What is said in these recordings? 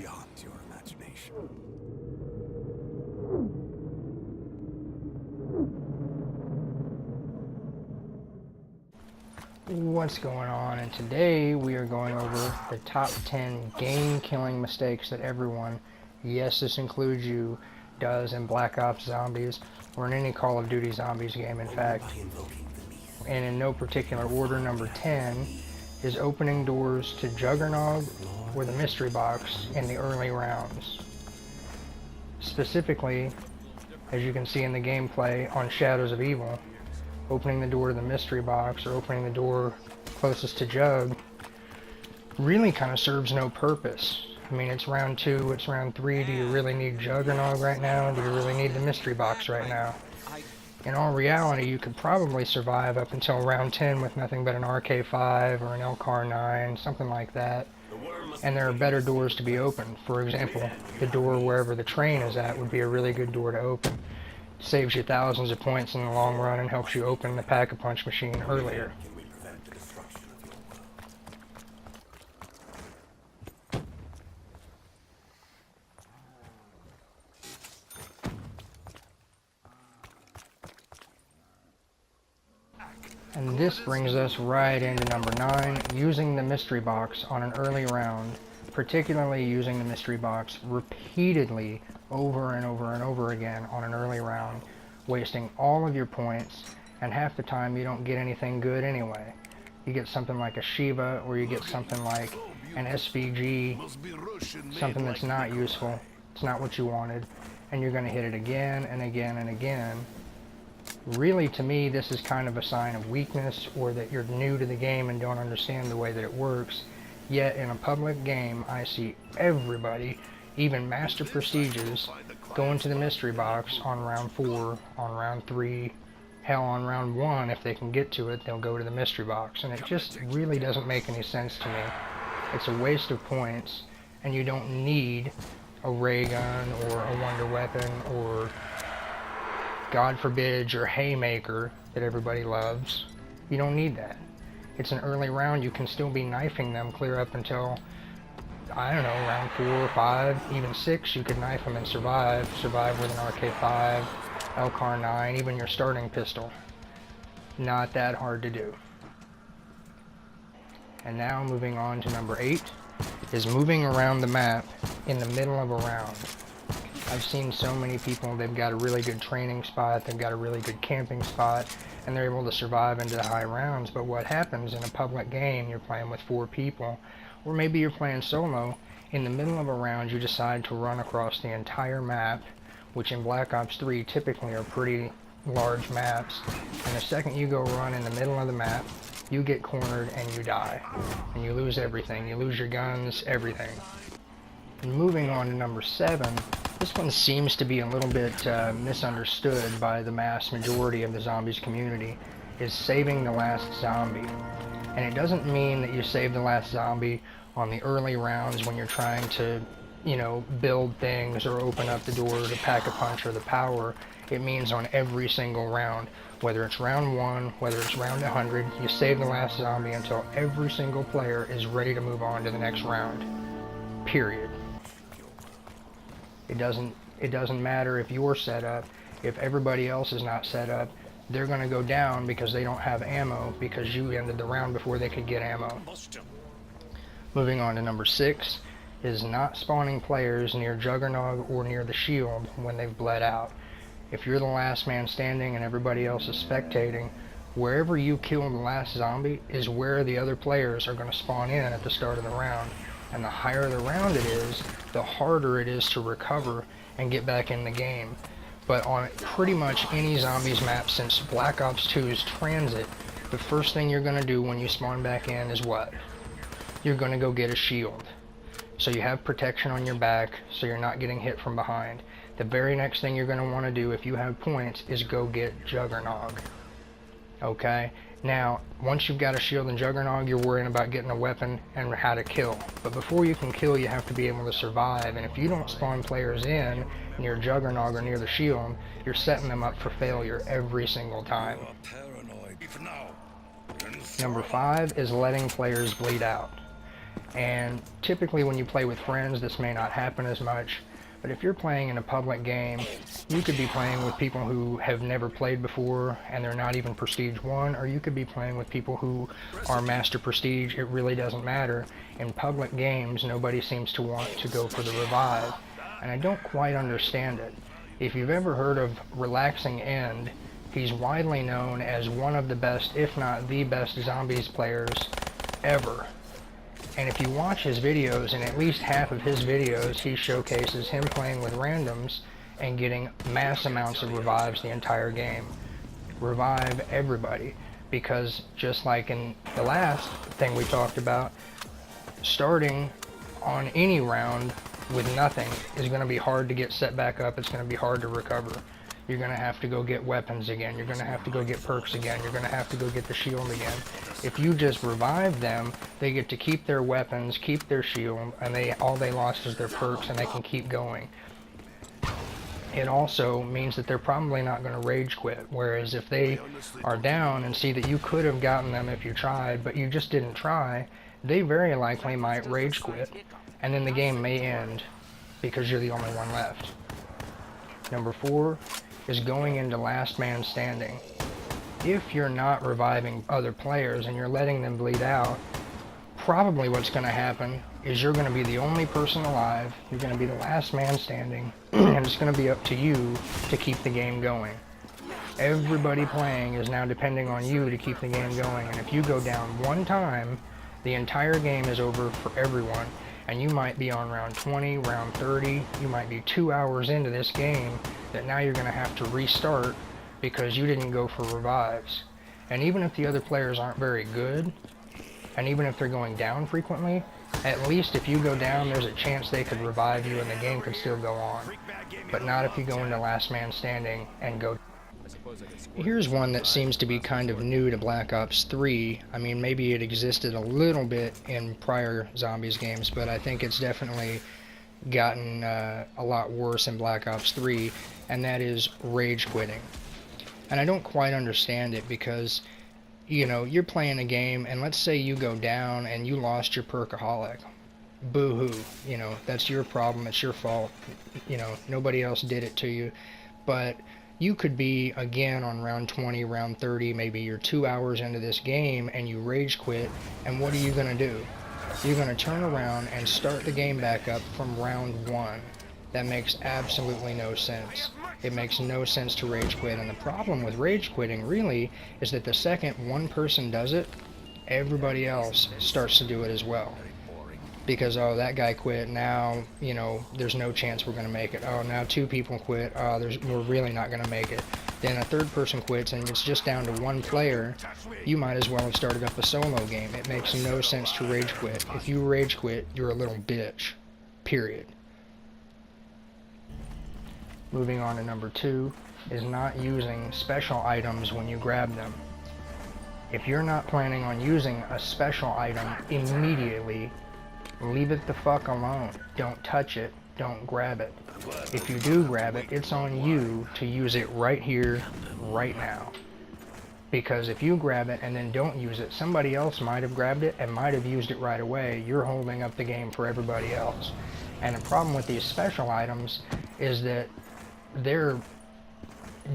beyond your imagination. What's going on? And today we are going over the top 10 game-killing mistakes that everyone, yes this includes you, does in Black Ops Zombies or in any Call of Duty Zombies game in fact. And in no particular order, number 10 is opening doors to Juggernog or the mystery box in the early rounds. Specifically, as you can see in the gameplay on Shadows of Evil, opening the door to the mystery box or opening the door closest to Jug really kind of serves no purpose. I mean, it's round 2, it's round 3, do you really need Juggernog right now? Do you really need the mystery box right now? In all reality, you could probably survive up until round 10 with nothing but an RK5 or an LCAR-9, something like that. And there are better doors to be opened. For example, the door wherever the train is at would be a really good door to open. Saves you thousands of points in the long run and helps you open the Pack-a-Punch machine earlier. And this brings us right into number 9, using the mystery box on an early round, particularly using the mystery box repeatedly over and over and over again on an early round, wasting all of your points, and half the time you don't get anything good anyway. You get something like a Shiva, or you get something like an SVG, something that's not useful, it's not what you wanted, and you're going to hit it again and again and again. Really, to me, this is kind of a sign of weakness, or that you're new to the game and don't understand the way that it works. Yet in a public game, I see everybody, even Master Prestiges, go into the mystery box on round 4, on round 3, hell, on round 1, if they can get to it, they'll go to the mystery box. And it just really doesn't make any sense to me. It's a waste of points, and you don't need a ray gun or a wonder weapon or, God forbid, your haymaker that everybody loves. You don't need that. It's an early round, you can still be knifing them clear up until, I don't know, round 4 or 5, even 6, you could knife them and survive. Survive with an RK5, LCAR-9, even your starting pistol. Not that hard to do. And now moving on to number 8, is moving around the map in the middle of a round. I've seen so many people, they've got a really good training spot, they've got a really good camping spot, and they're able to survive into the high rounds. But what happens in a public game, you're playing with 4 people, or maybe you're playing solo, in the middle of a round you decide to run across the entire map, which in Black Ops 3 typically are pretty large maps, and the second you go run in the middle of the map, you get cornered and you die. And you lose everything. You lose your guns, everything. And moving on to number 7, this one seems to be a little bit misunderstood by the mass majority of the zombies community, is saving the last zombie. And it doesn't mean that you save the last zombie on the early rounds when you're trying to, you know, build things or open up the door to Pack-a-Punch or the power. It means on every single round. Whether it's round 1, whether it's round 100, you save the last zombie until every single player is ready to move on to the next round. Period. It doesn't matter if you're set up. If everybody else is not set up, they're going to go down because they don't have ammo, because you ended the round before they could get ammo. Moving on to number 6 is not spawning players near Juggernog or near the shield when they've bled out. If you're the last man standing and everybody else is spectating, wherever you kill the last zombie is where the other players are going to spawn in at the start of the round. And the higher the round it is, the harder it is to recover and get back in the game. But on pretty much any zombies map since Black Ops 2's Transit, the first thing you're going to do when you spawn back in is what? You're going to go get a shield. So you have protection on your back, so you're not getting hit from behind. The very next thing you're going to want to do if you have points is go get Juggernog. Okay? Now, once you've got a shield and Juggernog, you're worrying about getting a weapon and how to kill. But before you can kill, you have to be able to survive. And if you don't spawn players in near Juggernog or near the shield, you're setting them up for failure every single time. Number 5 is letting players bleed out. And typically when you play with friends, this may not happen as much. But if you're playing in a public game, you could be playing with people who have never played before and they're not even Prestige 1, or you could be playing with people who are Master Prestige. It really doesn't matter. In public games, nobody seems to want to go for the revive, and I don't quite understand it. If you've ever heard of Relaxing End, he's widely known as one of the best, if not the best, zombies players ever. And if you watch his videos, in at least half of his videos, he showcases him playing with randoms and getting mass amounts of revives the entire game. Revive everybody, because just like in the last thing we talked about, starting on any round with nothing is going to be hard to get set back up. It's going to be hard to recover. You're going to have to go get weapons again. You're going to have to go get perks again. You're going to have to go get the shield again. If you just revive them, they get to keep their weapons, keep their shield, and all they lost is their perks, and they can keep going. It also means that they're probably not going to rage quit, whereas if they are down and see that you could have gotten them if you tried, but you just didn't try, they very likely might rage quit, and then the game may end because you're the only one left. Number 4 is going into last man standing. If you're not reviving other players and you're letting them bleed out, probably what's going to happen is you're going to be the only person alive, you're going to be the last man standing, and it's going to be up to you to keep the game going. Everybody playing is now depending on you to keep the game going, and if you go down one time, the entire game is over for everyone, and you might be on round 20, round 30, you might be 2 hours into this game that now you're going to have to restart because you didn't go for revives. And even if the other players aren't very good, and even if they're going down frequently, at least if you go down, there's a chance they could revive you and the game could still go on. But not if you go into last man standing and go. Here's one that seems to be kind of new to Black Ops 3. I mean, maybe it existed a little bit in prior Zombies games, but I think it's definitely gotten a lot worse in Black Ops 3, and that is rage quitting. And I don't quite understand it because, you know, you're playing a game and let's say you go down and you lost your perkaholic. Boo-hoo. You know, that's your problem, it's your fault. You know, nobody else did it to you. But you could be, again, on round 20, round 30, maybe you're 2 hours into this game and you rage quit, and what are you going to do? You're going to turn around and start the game back up from round 1. That makes absolutely no sense. It makes no sense to rage quit, and the problem with rage quitting really is that the second one person does it, everybody else starts to do it as well. Because, oh, that guy quit, now, you know, there's no chance we're going to make it. Oh, now 2 people quit, oh, we're really not going to make it. Then a third person quits and it's just down to 1 player. You might as well have started up a solo game. It makes no sense to rage quit. If you rage quit, you're a little bitch. Period. Moving on to number 2 is not using special items when you grab them. If you're not planning on using a special item immediately, leave it the fuck alone. Don't touch it. Don't grab it. If you do grab it, it's on you to use it right here, right now. Because if you grab it and then don't use it, somebody else might have grabbed it and might have used it right away. You're holding up the game for everybody else. And the problem with these special items is that they're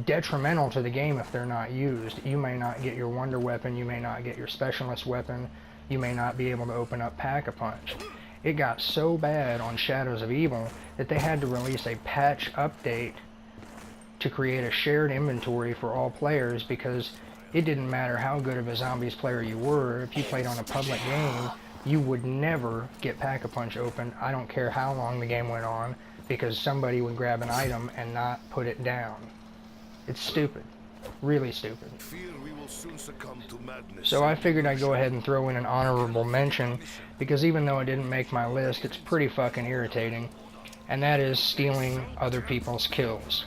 detrimental to the game if they're not used. You may not get your wonder weapon, you may not get your specialist weapon, you may not be able to open up Pack-a-Punch. It got so bad on Shadows of Evil that they had to release a patch update to create a shared inventory for all players, because it didn't matter how good of a Zombies player you were. If you played on a public game, you would never get Pack-a-Punch open. I don't care how long the game went on, because somebody would grab an item and not put it down. It's stupid. Really stupid. So I figured I'd go ahead and throw in an honorable mention, because even though it didn't make my list, it's pretty fucking irritating, and that is stealing other people's kills.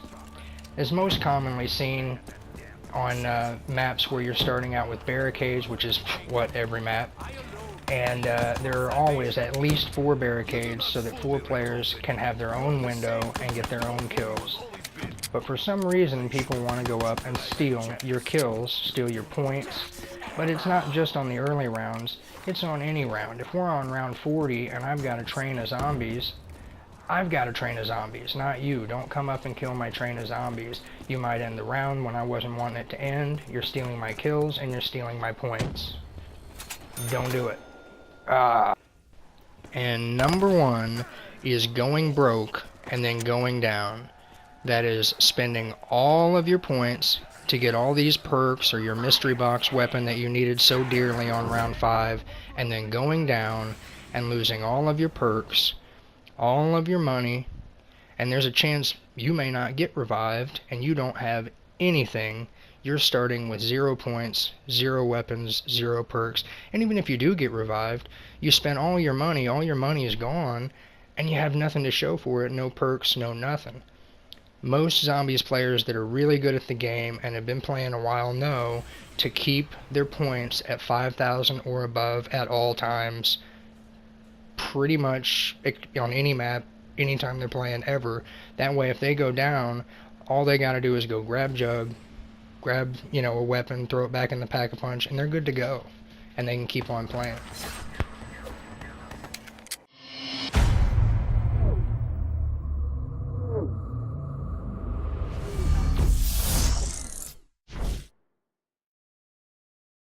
It's most commonly seen on maps where you're starting out with barricades, which is what, every map, and there are always at least 4 barricades so that 4 players can have their own window and get their own kills. But for some reason, people want to go up and steal your kills, steal your points, But it's not just on the early rounds, it's on any round. If we're on round 40 and I've got a train of zombies, I've got a train of zombies, not you. Don't come up and kill my train of zombies. You might end the round when I wasn't wanting it to end. You're stealing my kills and you're stealing my points. Don't do it. And number 1 is going broke and then going down. That is spending all of your points to get all these perks or your mystery box weapon that you needed so dearly on round 5, and then going down and losing all of your perks, all of your money, and there's a chance you may not get revived and you don't have anything. You're starting with 0 points, 0 weapons, 0 perks, and even if you do get revived, you spent all your money is gone, and you have nothing to show for it, no perks, no nothing. Most zombies players that are really good at the game and have been playing a while know to keep their points at 5,000 or above at all times, pretty much on any map, anytime they're playing ever. That way if they go down, all they gotta do is go grab Jug, grab, a weapon, throw it back in the pack-a-punch, and they're good to go. And they can keep on playing.